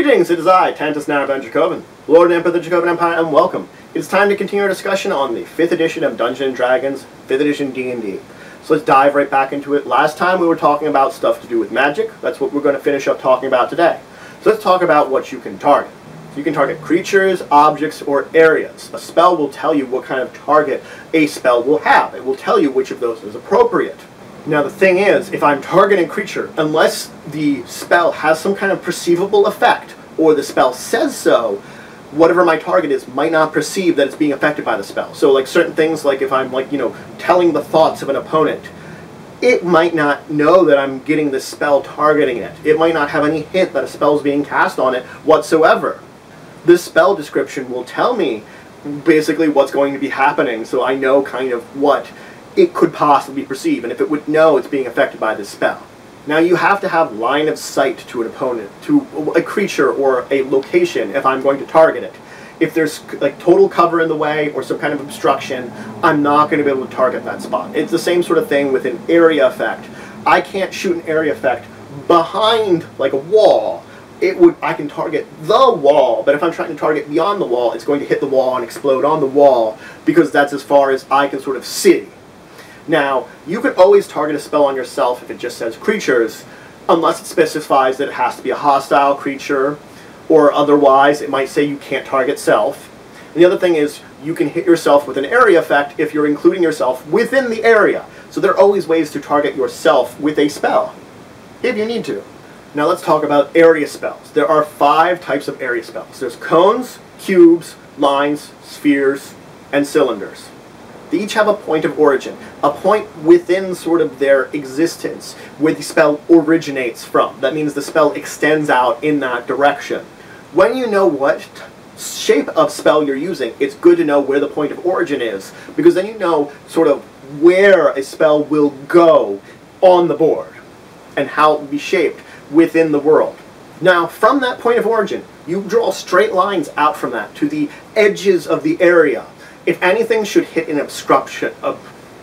Greetings, it is I, Tantus Naraban Dracovin, Lord and Emperor of the Dracovin Empire, and welcome. It is time to continue our discussion on the 5th edition of Dungeons & Dragons, 5th edition D&D. So let's dive right back into it. Last time we were talking about stuff to do with magic. That's what we're going to finish up talking about today. So let's talk about what you can target. You can target creatures, objects, or areas. A spell will tell you what kind of target a spell will have. It will tell you which of those is appropriate. Now the thing is, if I'm targeting a creature, unless the spell has some kind of perceivable effect, or the spell says so, whatever my target is might not perceive that it's being affected by the spell. So like certain things, like if I'm telling the thoughts of an opponent, it might not know that I'm getting the spell targeting it. It might not have any hint that a spell is being cast on it whatsoever. This spell description will tell me basically what's going to be happening, so I know kind of what it could possibly perceive, and if it would know it's being affected by this spell. Now you have to have line of sight to an opponent, to a creature or a location if I'm going to target it. If there's like total cover in the way or some kind of obstruction, I'm not going to be able to target that spot. It's the same sort of thing with an area effect. I can't shoot an area effect behind like a wall. I can target the wall, but if I'm trying to target beyond the wall, it's going to hit the wall and explode on the wall, because that's as far as I can sort of see. Now, you can always target a spell on yourself if it just says creatures, unless it specifies that it has to be a hostile creature, or otherwise it might say you can't target self. And the other thing is, you can hit yourself with an area effect if you're including yourself within the area. So there are always ways to target yourself with a spell, if you need to. Now let's talk about area spells. There are 5 types of area spells. There's cones, cubes, lines, spheres, and cylinders. They each have a point of origin, a point within sort of their existence where the spell originates from. That means the spell extends out in that direction. When you know what shape of spell you're using, it's good to know where the point of origin is, because then you know sort of where a spell will go on the board and how it will be shaped within the world. Now, from that point of origin, you draw straight lines out from that to the edges of the area. If anything should hit an obstruction,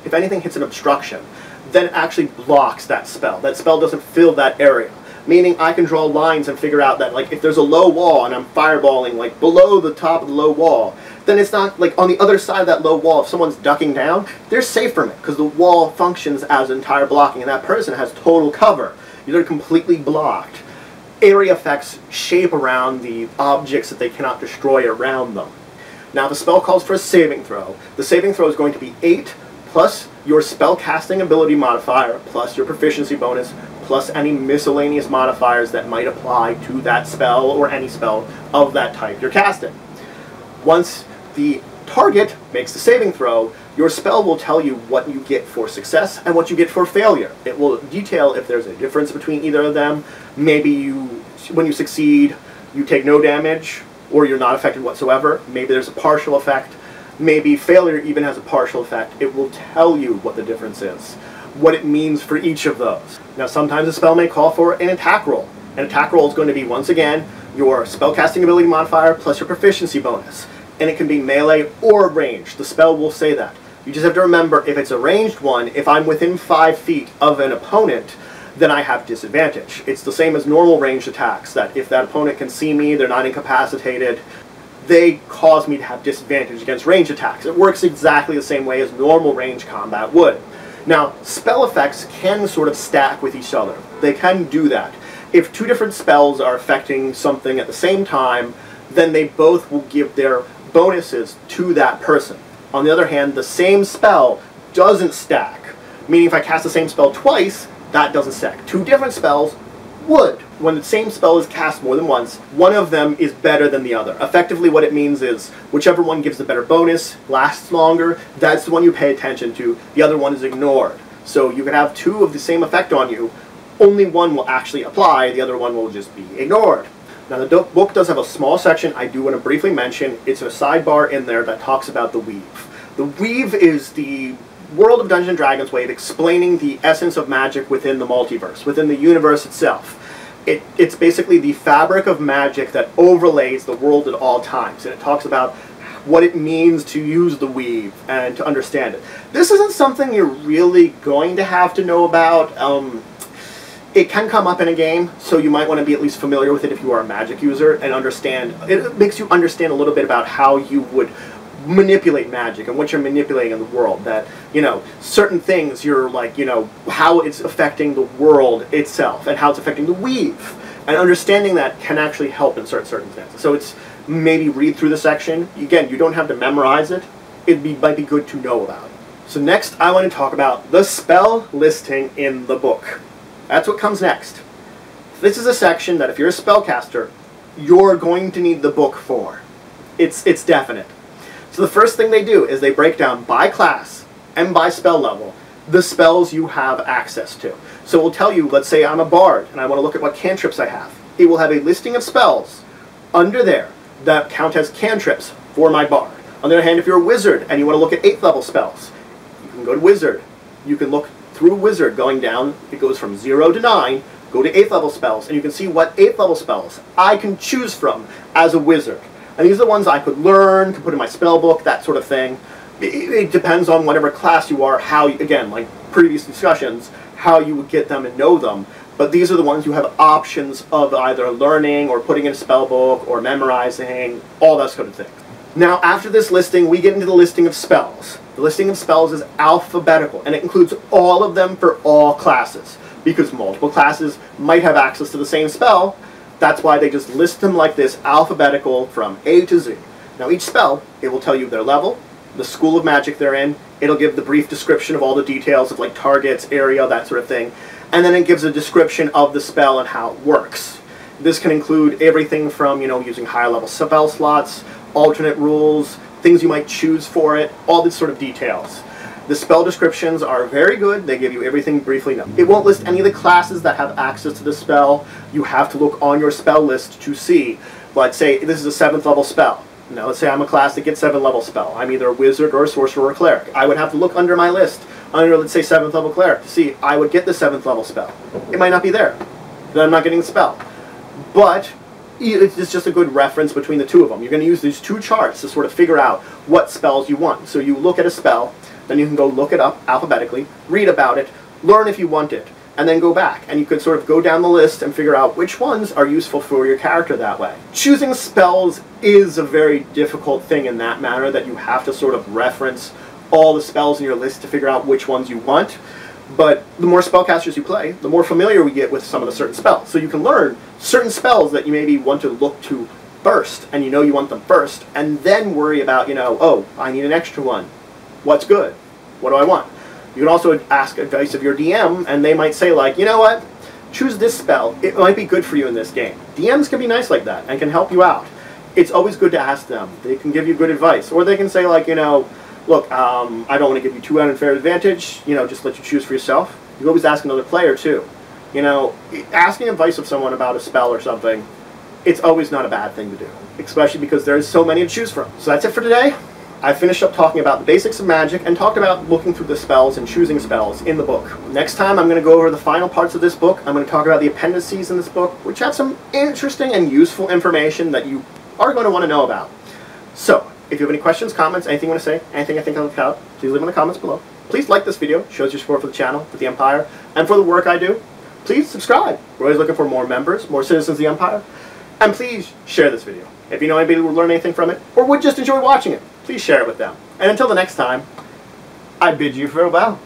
if anything hits an obstruction, then it actually blocks that spell. That spell doesn't fill that area. Meaning I can draw lines and figure out that like if there's a low wall and I'm fireballing like below the top of the low wall, then it's not like on the other side of that low wall, if someone's ducking down, they're safe from it because the wall functions as entire blocking and that person has total cover. They're completely blocked. Area effects shape around the objects that they cannot destroy around them. Now the spell calls for a saving throw. The saving throw is going to be 8 plus your spell casting ability modifier plus your proficiency bonus plus any miscellaneous modifiers that might apply to that spell or any spell of that type you're casting. Once the target makes the saving throw, your spell will tell you what you get for success and what you get for failure. It will detail if there's a difference between either of them. Maybe when you succeed, you take no damage, or you're not affected whatsoever. Maybe there's a partial effect. Maybe failure even has a partial effect. It will tell you what the difference is, what it means for each of those. Now sometimes a spell may call for an attack roll. An attack roll is going to be, once again, your spellcasting ability modifier plus your proficiency bonus. And it can be melee or ranged. The spell will say that. You just have to remember, if it's a ranged one, if I'm within 5 feet of an opponent, then I have disadvantage. It's the same as normal ranged attacks, that if that opponent can see me, they're not incapacitated, they cause me to have disadvantage against ranged attacks. It works exactly the same way as normal ranged combat would. Now, spell effects can sort of stack with each other. They can do that. If 2 different spells are affecting something at the same time, then they both will give their bonuses to that person. On the other hand, the same spell doesn't stack. Meaning if I cast the same spell twice, that doesn't stack. 2 different spells would. When the same spell is cast more than once, one of them is better than the other. Effectively what it means is, whichever one gives the better bonus, lasts longer, that's the one you pay attention to, the other one is ignored. So you can have 2 of the same effect on you, only one will actually apply, the other one will just be ignored. Now the book does have a small section I do want to briefly mention. It's a sidebar in there that talks about the weave. The weave is the World of Dungeons & Dragons way of explaining the essence of magic within the multiverse, within the universe itself. It's basically the fabric of magic that overlays the world at all times, and it talks about what it means to use the weave and to understand it. This isn't something you're really going to have to know about. It can come up in a game, so you might want to be at least familiar with it if you are a magic user and understand. It makes you understand a little bit about how you would manipulate magic and what you're manipulating in the world. That, you know, certain things you're like, you know, how it's affecting the world itself and how it's affecting the weave. And understanding that can actually help in certain circumstances. So it's maybe read through the section. Again, you don't have to memorize it. Might be good to know about it. So next I want to talk about the spell listing in the book. That's what comes next. This is a section that if you're a spellcaster, you're going to need the book for. It's definite. So the first thing they do is they break down by class and by spell level the spells you have access to. So it will tell you, let's say I'm a bard and I want to look at what cantrips I have. It will have a listing of spells under there that count as cantrips for my bard. On the other hand, if you're a wizard and you want to look at 8th level spells, you can go to wizard. You can look through wizard going down. It goes from 0 to 9. Go to 8th level spells and you can see what 8th level spells I can choose from as a wizard. And these are the ones I could learn, could put in my spell book, that sort of thing. It depends on whatever class you are, how, again, like previous discussions, how you would get them and know them. But these are the ones you have options of either learning or putting in a spell book or memorizing, all that sort of thing. Now, after this listing, we get into the listing of spells. The listing of spells is alphabetical, and it includes all of them for all classes. Because multiple classes might have access to the same spell, that's why they just list them like this, alphabetical from A to Z. Now, each spell, it will tell you their level, the school of magic they're in, it'll give the brief description of all the details of like targets, area, that sort of thing, and then it gives a description of the spell and how it works. This can include everything from, you know, using higher level spell slots, alternate rules, things you might choose for it, all these sort of details. The spell descriptions are very good. They give you everything briefly known. It won't list any of the classes that have access to the spell. You have to look on your spell list to see. Let's say this is a 7th level spell. Now let's say I'm a class that gets 7th level spell. I'm either a wizard or a sorcerer or a cleric. I would have to look under my list, under let's say 7th level cleric, to see I would get the 7th level spell. It might not be there. Then I'm not getting the spell. But it's just a good reference between the two of them. You're going to use these two charts to sort of figure out what spells you want. So you look at a spell, then you can go look it up alphabetically, read about it, learn if you want it, and then go back. And you could sort of go down the list and figure out which ones are useful for your character that way. Choosing spells is a very difficult thing in that manner, that you have to sort of reference all the spells in your list to figure out which ones you want. But the more spellcasters you play, the more familiar we get with some of the certain spells. So you can learn certain spells that you maybe want to look to first, and you know you want them first, and then worry about, you know, oh, I need an extra one. What's good? What do I want? You can also ask advice of your DM, and they might say, like, you know what? Choose this spell. It might be good for you in this game. DMs can be nice like that and can help you out. It's always good to ask them. They can give you good advice. Or they can say, like, you know, look, I don't want to give you too unfair advantage, you know, just let you choose for yourself. You always ask another player, too. You know, asking advice of someone about a spell or something, it's always not a bad thing to do, especially because there's so many to choose from. So that's it for today. I finished up talking about the basics of magic and talked about looking through the spells and choosing spells in the book. Next time I'm going to go over the final parts of this book. I'm going to talk about the appendices in this book, which have some interesting and useful information that you are going to want to know about. So, if you have any questions, comments, anything you want to say, anything I think I'll look out, please leave in the comments below. Please like this video, shows your support for the channel, for the Empire, and for the work I do. Please subscribe. We're always looking for more members, more citizens of the Empire. And please share this video. If you know anybody who would learn anything from it, or would just enjoy watching it, please share it with them. And until the next time, I bid you farewell.